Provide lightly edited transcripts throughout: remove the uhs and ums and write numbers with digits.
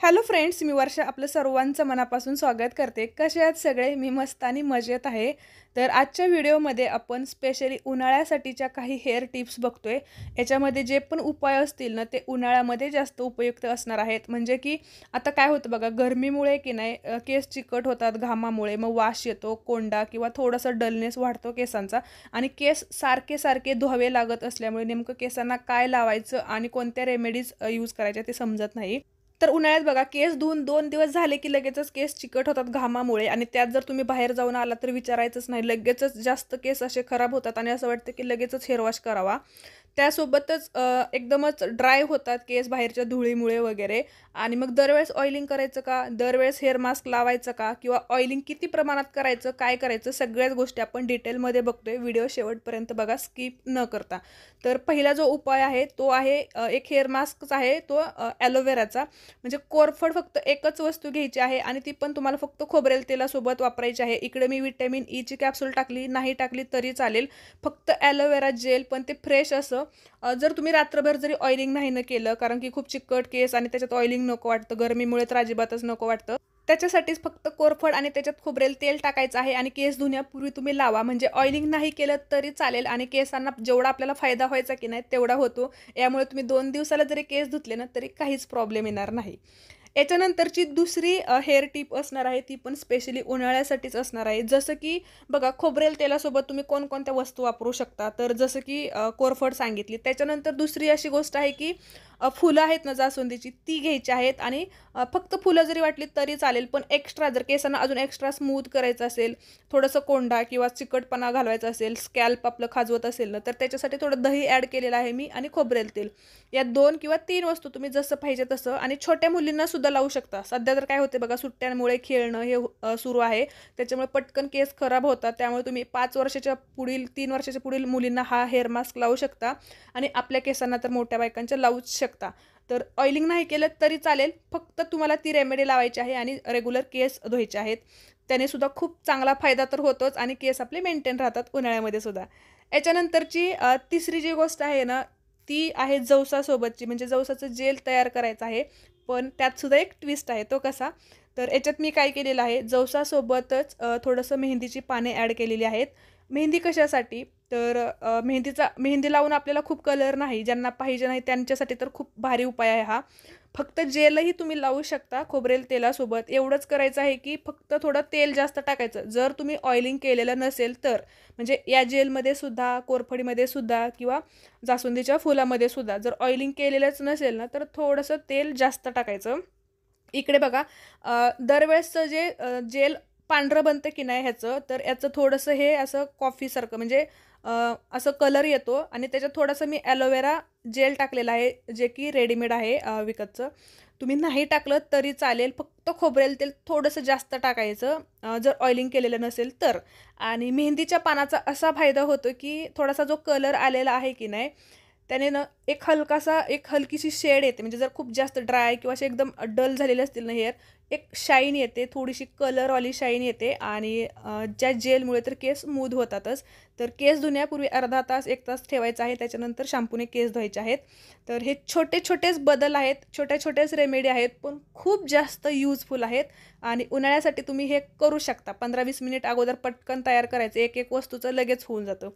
Hello friends, मी वर्षा आपलं सर्वांचं मनापासून स्वागत करते. कसे आहात सगळे? मी मस्त आणि मजेत आहे. तर आजच्या व्हिडिओमध्ये आपण स्पेशली उन्हाळ्यासाठीच्या काही हेअर टिप्स बघतोय. याच्यामध्ये जे पण उपाय असतील ना, ते उन्हाळ्यामध्ये जास्त उपयुक्त असणार आहेत. म्हणजे की आता काय होतं बघा, गरमीमुळे की नाही केस चिकट होतात घामामुळे, मग वास येतो, कोंडा किंवा थोडासा डलनेस वाढतो केसांचा आणि केस सारखे सारखे धुवावे लागत असल्यामुळे नेमकं केसांना काय लावायचं आणि कोणत्या रेमेडीज यूज करायच्या ते समजत नाही. तर उन्हाळ्यात बघा केस धुवून 2 दिवस झाले की लगेचच केस चिकट होतात घामामुळे आणि त्यात जर तुम्ही बाहेर जाऊन आला तर विचारायचंच नाही, लगेचच जास्त केस असे खराब होतात आणि असं वाटतं की लगेचच हेअर वॉश करावा. त्यासोबतच एकदमच ड्राय होतात केस बाहेरच्या धुळीमुळे वगैरे. आणि मग दरवेळेस ऑइलिंग करायचं का, दरवेळेस हेअर मास्क लावायचं का, किंवा ऑइलिंग किती प्रमाणात करायचं, काय करायचं, सगळ्याच गोष्टी आपण डिटेलमध्ये बघतोय. व्हिडिओ शेवटपर्यंत बघा स्किप न करता. तर पहिला जो उपाय आहे तो आहे एक हेअर मास्कच आहे तो ॲलोवेराचा. म्हणजे कोरफड फक्त एकच वस्तू घ्यायची आहे आणि ती पण तुम्हाला फक्त खोबरेल तेलासोबत वापरायची आहे. इकडे मी विटॅमिन ईची कॅप्सूल टाकली, नाही टाकली तरी चालेल. फक्त ॲलोवेरा जेल, पण ते फ्रेश असं. जर तुम्ही रात्रभर जरी ऑइलिंग नाही न केलं, कारण की खूप चिकट केस आणि त्याच्यात ऑइलिंग नको वाटतं, गरमीमुळे तर अजिबातच नको वाटतं. त्याच्यासाठीच फक्त कोरफड आणि त्याच्यात खोबरेल तेल टाकायचं आहे आणि केस धुण्यापूर्वी तुम्ही लावा. म्हणजे ऑइलिंग नाही केलं तरी चालेल आणि केसांना जेवढा आपल्याला फायदा व्हायचा की नाही तेवढा होतो. यामुळे तुम्ही 2 दिवसाला जरी केस धुतले ना तरी काहीच प्रॉब्लेम येणार नाही. याच्यानंतरची दुसरी हेअर टिप असणार आहे, ती पण स्पेशली उन्हाळ्यासाठीच असणार आहे. जसं की बघा, खोबरेल तेलासोबत तुम्ही कोणकोणत्या वस्तू वापरू शकता, तर जसं की कोरफड सांगितली. त्याच्यानंतर दुसरी अशी गोष्ट आहे की फुलं आहेत ना जास्वंदीची, ती घ्यायची आहेत आणि फक्त फुलं जरी वाटली तरी चालेल, पण एक्स्ट्रा जर केसांना अजून एक्स्ट्रा स्मूथ करायचं असेल, थोडंसं कोंडा किंवा चिकटपणा घालवायचा असेल, स्कॅल्प आपलं खाजवत असेल ना, तर त्याच्यासाठी थोडं दही ॲड केलेलं आहे मी आणि खोबरेल तेल. या 2 किंवा 3 वस्तू तुम्ही जसं पाहिजे तसं. आणि छोट्या मुलींना सुद्धा लावू शकता. सध्या तर काय होते बघा, सुट्ट्यांमुळे खेळणं हे सुरू आहे. त्याच्यामुळे पटकन केस खराब होतात. त्यामुळे तुम्ही 5 वर्षाच्या पुढील, 3 वर्षाच्या पुढील मुलींना हा हेअर मास्क लावू शकता आणि आपल्या केसांना तर मोठ्या बायकांच्या लावूच शकता. तर ऑइलिंग नाही केलं तरी चालेल. फक्त तुम्हाला ती रेमेडी लावायची आहे आणि रेग्युलर केस धुवायचे आहेत. त्याने सुद्धा खूप चांगला फायदा तर होतोच आणि केस आपले मेंटेन राहतात उन्हाळ्यामध्ये सुद्धा. याच्यानंतरची तिसरी जी गोष्ट आहे ना, ती आहे जवसासोबतची. म्हणजे जवसाचं जेल तयार करायचं आहे. पण त्यात सुद्धा एक ट्विस्ट आहे. तो कसा? तर याच्यात मी काय केलेलं आहे, जवसासोबतच थोडंसं मेहंदीची पाने ॲड केलेली आहेत. मेहंदी कशासाठी? तर मेहंदी लावून आपल्याला खूप कलर नाही, ज्यांना पाहिजे नाही त्यांच्यासाठी तर खूप भारी उपाय आहे हा. फक्त जेलही तुम्ही लावू शकता खोबरेल तेलासोबत. एवढंच करायचं आहे की फक्त थोडं तेल जास्त टाकायचं, जर तुम्ही ऑइलिंग केलेलं नसेल तर. म्हणजे या जेलमध्ये सुद्धा, कोरफडीमध्ये सुद्धा किंवा जास्वंदीच्या फुलामध्ये सुद्धा जर ऑइलिंग केलेलंच नसेल ना, तर थोडंसं तेल जास्त टाकायचं. इकडे बघा, दरवेळेसचं जे जेल पांढरं बनतं की नाही ह्याचं, तर याचं थोडंसं हे असं कॉफीसारखं, म्हणजे असं कलर येतो आणि त्याच्यात थोडंसं मी ॲलोवेरा जेल टाकलेलं आहे, जे की रेडीमेड आहे विकतचं. तुम्ही नाही टाकलं तरी चालेल, फक्त खोबरेल तेल थोडंसं जास्त टाकायचं जर ऑइलिंग केलेलं नसेल तर. आणि मेहंदीच्या पानाचा असा फायदा होतो की थोडासा जो कलर आलेला आहे की नाही, त्याने ना एक हलकीशी शेड येते. म्हणजे जर खूप जास्त ड्राय किंवा असे एकदम डल झालेले असतील ना हेअर, एक शाईन येते, थोडीशी कलरवाली शाईन येते. आणि ज्या जेलमुळे तर केस स्मूथ होतातच. तर केस धुण्यापूर्वी अर्धा तास 1 तास ठेवायचं आहे, त्याच्यानंतर शॅम्पूने केस धुवायचे आहेत. तर हे छोटे छोटेच बदल आहेत, छोट्या छोट्याच रेमेडी आहेत, पण खूप जास्त यूजफुल आहेत. आणि उन्हाळ्यासाठी तुम्ही हे करू शकता. 15-20 मिनिट अगोदर पटकन तयार करायचं, एक एक वस्तूचं लगेच होऊन जातं.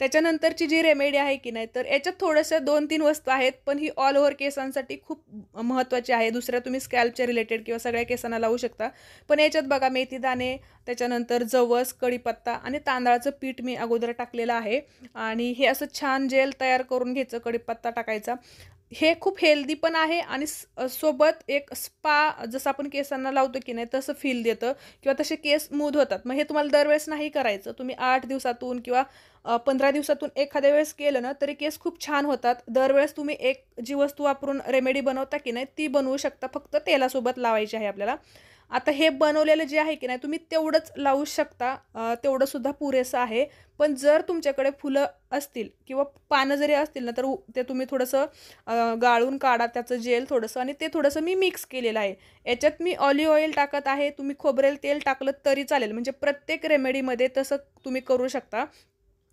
त्याच्यानंतरची जी रेमेडी आहे की नाही, तर याच्यात थोडंसं 2-3 वस्तू आहेत, पण ही ऑल ओव्हर केसांसाठी खूप महत्त्वाची आहे. दुसऱ्या तुम्ही स्कॅल्पच्या रिलेटेड किंवा सगळ्या केसांना लावू शकता. पण याच्यात बघा, मेथी दाणे, त्याच्यानंतर जवस, कढीपत्ता आणि तांदळाचं पीठ मी अगोदर टाकलेलं आहे. आणि हे असं छान जेल तयार करून घ्यायचं, कढीपत्ता टाकायचा. हे खूप हेल्दी पण आहे आणि सोबत एक स्पा, जसं आपण केसांना लावतो की नाही तसं फील देतं किंवा तसे केस स्मूथ होतात. मग हे तुम्हाला दरवेळेस नाही करायचं. तुम्ही 8 दिवसातून किंवा 15 दिवसातून एखाद्या वेळेस केलं ना तरी केस खूप छान होतात. दरवेळेस तुम्ही एक जी वस्तू वापरून रेमेडी बनवता की नाही ती बनवू शकता, फक्त तेलासोबत लावायची आहे आपल्याला. आता हे बनवलेलं जे आहे की नाही, तुम्ही तेवढंच लावू शकता, तेवढंसुद्धा पुरेसं आहे. पण जर तुमच्याकडे फुलं असतील किंवा पानं जरी असतील ना, तर ते तुम्ही थोडंसं गाळून काढा त्याचं जेल थोडंसं आणि ते थोडंसं मी मिक्स केलेलं आहे. याच्यात मी ऑलिव्ह ऑइल टाकत आहे, तुम्ही खोबरेल तेल टाकलं तरी चालेल. म्हणजे प्रत्येक रेमेडीमध्ये तसं तुम्ही करू शकता.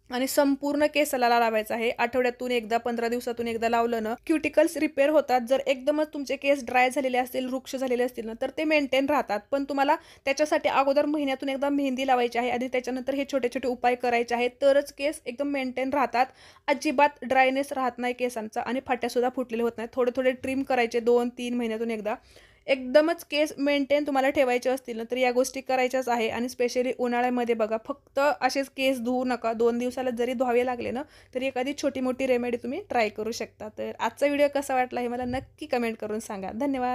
आणि संपूर्ण केसाला लावायचं आहे. आठवड्यातून एकदा, 15 दिवसातून एकदा लावलं ना, क्युटिकल्स रिपेअर होतात. जर एकदमच तुमचे केस ड्राय झालेले असतील, रुक्ष झालेले असतील ना, तर ते मेंटेन राहतात. पण तुम्हाला त्याच्यासाठी अगोदर महिन्यातून एकदा मेहंदी लावायची आहे आणि त्याच्यानंतर हे छोटे-छोटे उपाय करायचे आहेत. तरच केस एकदम मेंटेन राहतात. अजिबात ड्रायनेस राहत नाही केसांचा आणि फाट्यासुद्धा फुटलेले होत नाहीत. थोडे-थोडे ट्रिम करायचे 2-3 महिन्यातून एकदा. एकदमच केस मेंटेन तुम्हाला ठेवायचे असतील ना, तर या गोष्टी करायच्याच आहे. आणि स्पेशली उन्हाळ्यामध्ये बघा, फक्त असेच केस धुवू नका. 2 दिवसाला जरी धुवावे लागले ना, तरी एखादी छोटी-मोठी रेमेडी तुम्ही ट्राय करू शकता. तर आजचा व्हिडिओ कसा वाटला हे मला नक्की कमेंट करून सांगा. धन्यवाद.